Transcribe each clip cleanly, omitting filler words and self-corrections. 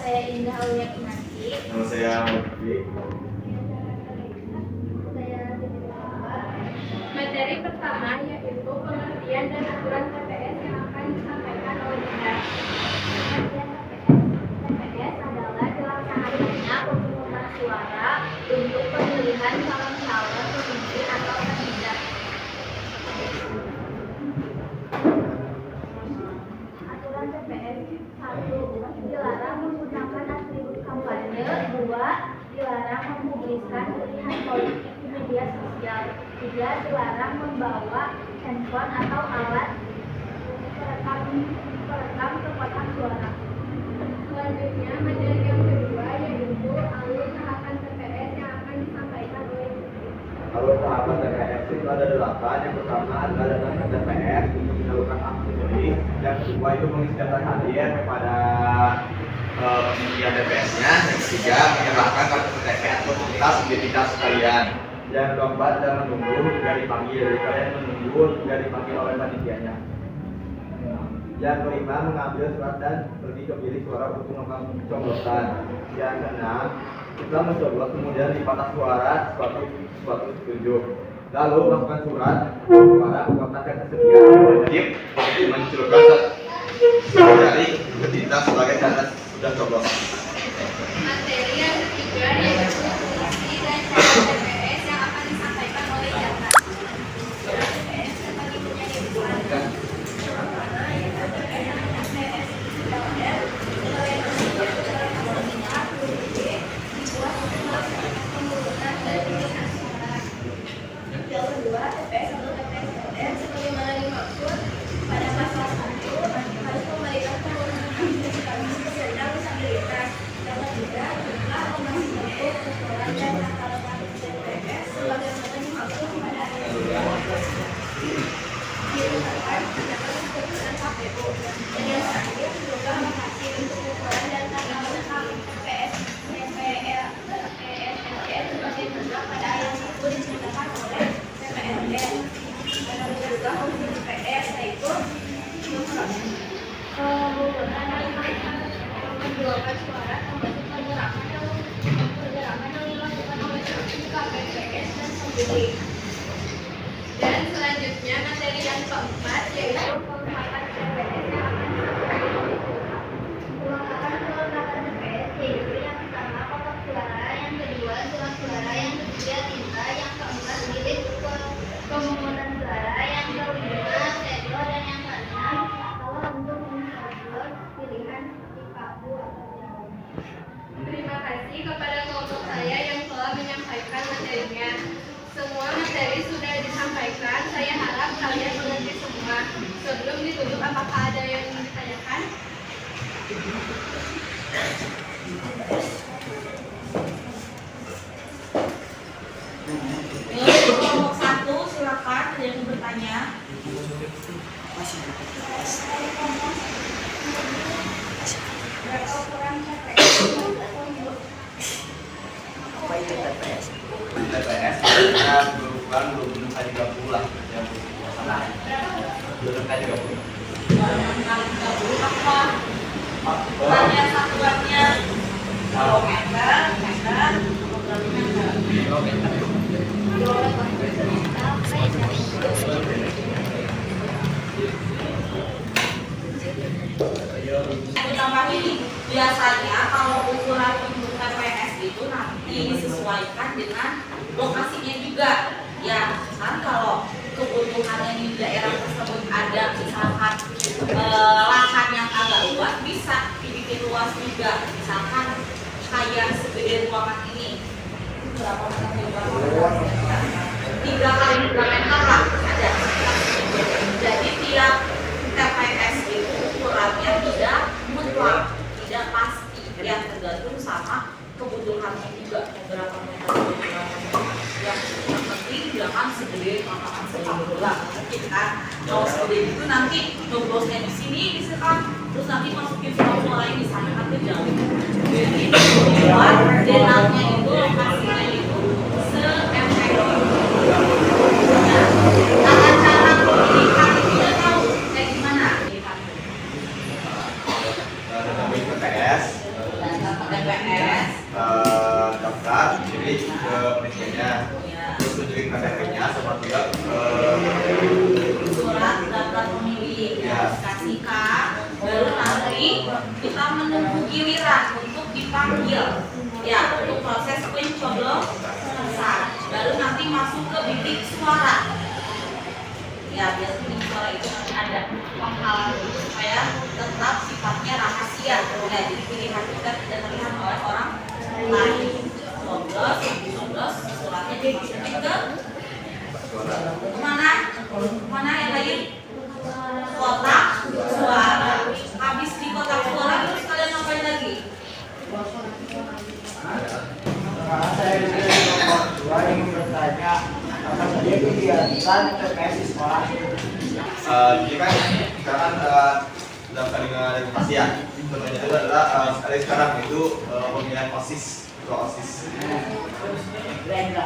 saya Indah Aulia Kinanti. Nama saya Mufti. Materi pertama yaitu pengertian dan aturan TPS yang akan disampaikan oleh Indah. TPS adalah dilaksanakannya pemungutan suara untuk pemilihan calon pemimpin atau kandidat. Aturan TPS: 1. Dilarang menggunakan atribut kampanye. 2. Dilarang mempublikasikan pilihan politik di media sosial. 3. Dilarang membawa handphone atau alat perekam ke kotak suara. Selanjutnya, materi yang kedua yaitu alur tahapan TPS yang akan disampaikan oleh Alur tahapan TPS itu ada 8. Yang pertama adalah datang ke TPS untuk menyalurkan hak pilih. Yang kedua itu mengisi daftar hadir kepada pengundian TPS-nya. Yang ketiga menyerahkan kartu KTP atau identitas sekalian. Yang keempat adalah menunggu hingga dipanggil. Jadi kalian menunggu hingga dipanggil oleh panitianya. Yang kelima mengambil surat dan pergi ke bilik suara untuk melakukan pencoblosan. Yang keenam setelah mencoblos kemudian di kotak suara suatu petunjuk. Lalu masukkan surat suara ke kotak yang tersedia. Wajib menunjukkan dari identitas sebagai tanda sudah coblos. materi yang ketiga yaitu fungsi dan cara TPS yang akan disampaikan oleh Jaka. TPS sebagai penyanyi yang kedua, TPS atau TPS sebagaimana dimaksud pada pasal 1 harus memberikan kewenangan peserta disabilitas. Yang ketiga, juga masih bentuk keseluruhan dan tata letak TPS sebagaimana dimaksud pada ayat 2 dirumuskan berdasarkan keputusan KPU. Dan yang terakhir juga mengatasi bentuk ukuran dan tata letak TPS sebagaimana pada ayat 1 diceritakan oleh PPRN. Dan juga fungsi TPS yaitu menjualkan suara termasuk pergerakan yang dilakukan oleh KPPS dan pemilih. Dan selanjutnya materi yang keempat yaitu kelengkapan TPS yang akan kelengkapan TPS yaitu yang pertama kotak suara, yang kedua surat suara, yang ketiga tinta, yang keempat bilik pemungutan suara, yang kelima cendol, dan yang keenam alat untuk mencoblos pilihan di kartu atau jarum. Terima kasih kepada kelompok saya yang telah menyampaikan materinya. Semua materi sudah disampaikan. Saya harap kalian mengerti semua. Sebelum ditutup, apakah ada yang ingin ditanyakan? Kelompok 1, silakan ada yang bertanya. Ukuran TPS. Apa itu TPS? TPS kita berukuran 20 kali 30 lah yang pelaksanaan 20 kali 30. 20 kali 30 apa? Ukurannya satuannya kilometer, meter, kilometer. Aku tambahin nih, biasanya kalau ukuran untuk TPS itu nanti disesuaikan dengan lokasinya juga. Ya, kan kalau kebutuhannya di daerah tersebut ada misalkan lahan yang agak luas, bisa dibikin luas juga. Misalkan kayak segede ruangan ini, berapa meter? 3 kali 3 meter lah ada. Jadi tiap TPS itu ukurannya tidak mutlak, tidak pasti, yang tergantung sama kebutuhannya juga beberapa meter. Yang penting jangan segede lapangan sepak bola. Mungkin kan kalau segede itu nanti ngeblosnya di sini disekat, terus nanti masukin suara yang di sana kan jauh. Jadi buat denangnya itu lokasinya itu se-efektif. Nah, cara pemilihan itu udah tahu kayak gimana? TPS KTP-nya. Ya. Terus tunjukin KTP-nya sama juga surat daftar pemilih Ya. kasih Kak, baru nanti kita menunggu giliran untuk dipanggil ya untuk proses pencoblosan, baru nanti masuk ke bilik suara ya. Biar bilik suara itu nanti ada penghalang supaya tetap sifatnya rahasia ya, jadi pilihan kita tidak terlihat oleh orang lain. Coblos suratnya dimasukin ke mana yang lain? Kotak suara. Habis di kotak suara terus kalian ngapain lagi? Saya ingin bertanya, apakah dia didiamkan TPS di sekolah? Jadi kan sekarang dalam kalimat demokrasi ya. Contohnya itu adalah sekarang itu pemilihan OSIS, ketua OSIS. Terima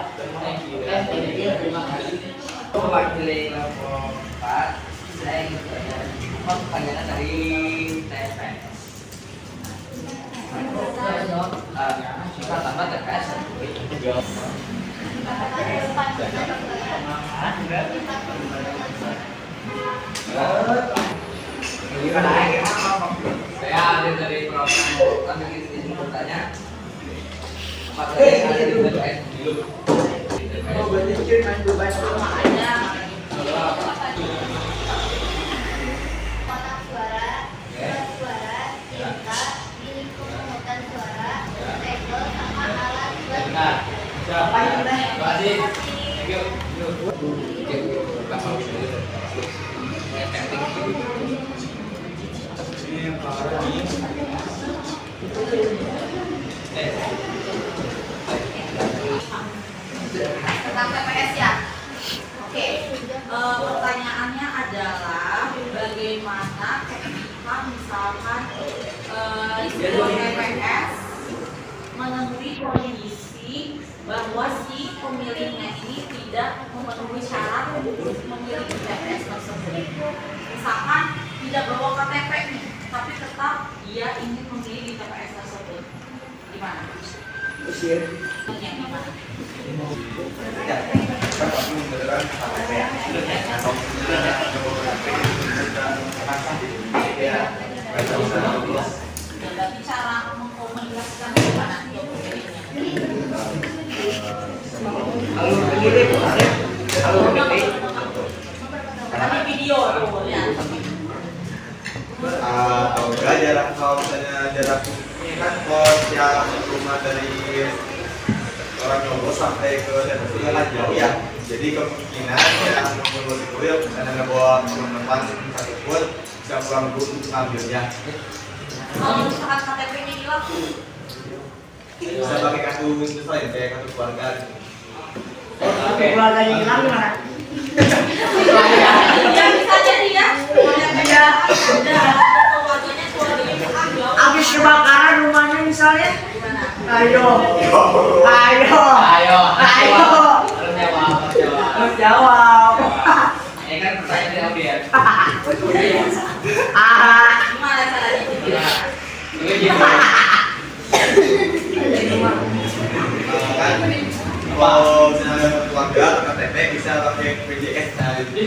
kasih. Mewakili kelompok 4, saya ingin bertanya, pertanyaan dari TPS. Pertama TPS. Saya ada dari program kami izin bertanya, apakah yang ada di TPS dulu? Oh, berpikir main bebas Kotak suara, surat suara, tinta, bilik pemungutan suara, segel, sama alat Benar. Siapa yang udah? Terima kasih. Tentang TPS ya. Oke. Pertanyaannya adalah bagaimana ketika misalkan sebuah TPS menemui kondisi bahwa si pemilihnya ini tidak memenuhi syarat untuk memilih di TPS tersebut. Misalkan tidak bawa KTP nih, tapi tetap dia ingin memilih di TPS tersebut. Gimana? Usir. Yang gimana? Ya, kan pasti membutuhkan KTP ya. Atau ya, kita bisa lulus. Berarti cara mengkomunikasikan gimana ke pemilihnya? Kalau begini, kalau begini, Karena video tuh ya. Atau enggak jarak, kalau misalnya jarak ini kan pos yang rumah dari orang Lombok sampai ke Depok itu kan jauh ya. Jadi kemungkinan yang menurut itu ya misalnya nggak bawa teman-teman satupun bisa pulang dulu untuk ngambilnya. Kalau misalkan KTP-nya hilang, Bisa pakai kartu itu lain kayak kartu keluarga. keluarganya hilang gimana? ya bisa jadi ya. KTP-nya ada keluarganya diambil. Habis kebakaran rumahnya misalnya, Gimana? ayo, harus jawab. Ini kan pertanyaan dari Alfian. Gimana caranya jadi? Kan kalau misalnya keluarga KTP bisa pakai PJS.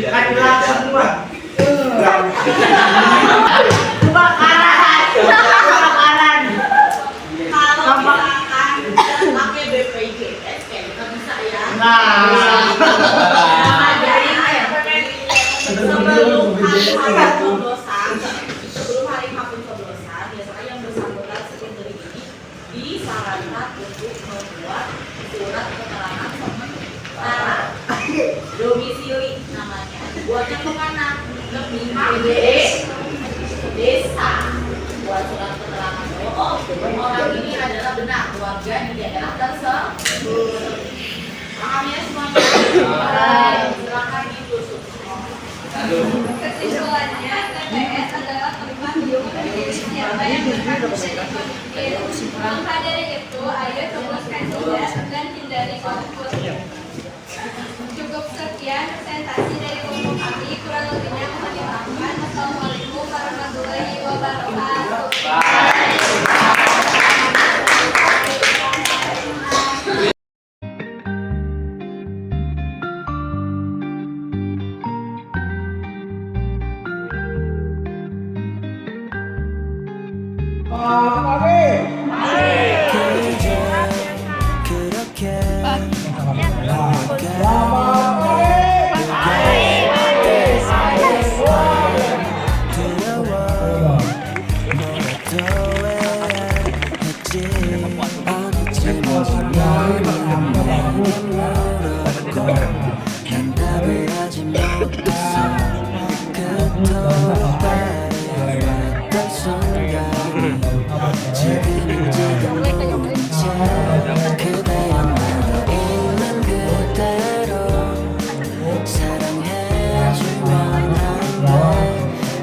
Kan langsung gua. Kebakaran. Kalau misalkan pakai BPJS kayak kita bisa ya. Sebelum hari pencoblosan, biasanya yang bersangkutan sekretari ini disarankan untuk membuat surat keterangan sementara domisili namanya. Buatnya kemana? Ke pihak desa. Buat surat keterangan bahwa orang ini adalah benar keluarga di daerah tersebut. Paham ya semuanya? Silakan ditusuk. Kesimpulannya, TPS adalah tempat memilih siapa yang berhak menjadi pemimpin. Maka dari itu, ayo cobloskan cerdas dan hindari golput. Cukup sekian presentasi dari kelompok kami. Kurang lebihnya mohon dimaafkan. Wassalamualaikum warahmatullahi wabarakatuh. 난 답을 하지 못했어 그토록 바랬던 순간 지금 있지 그대여 나도 있는 그대로 사랑해주면 안돼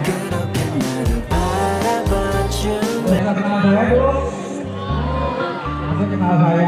그렇게 나를 바라봐주면 Bisa kenal saya dulu? Bisa kenal saya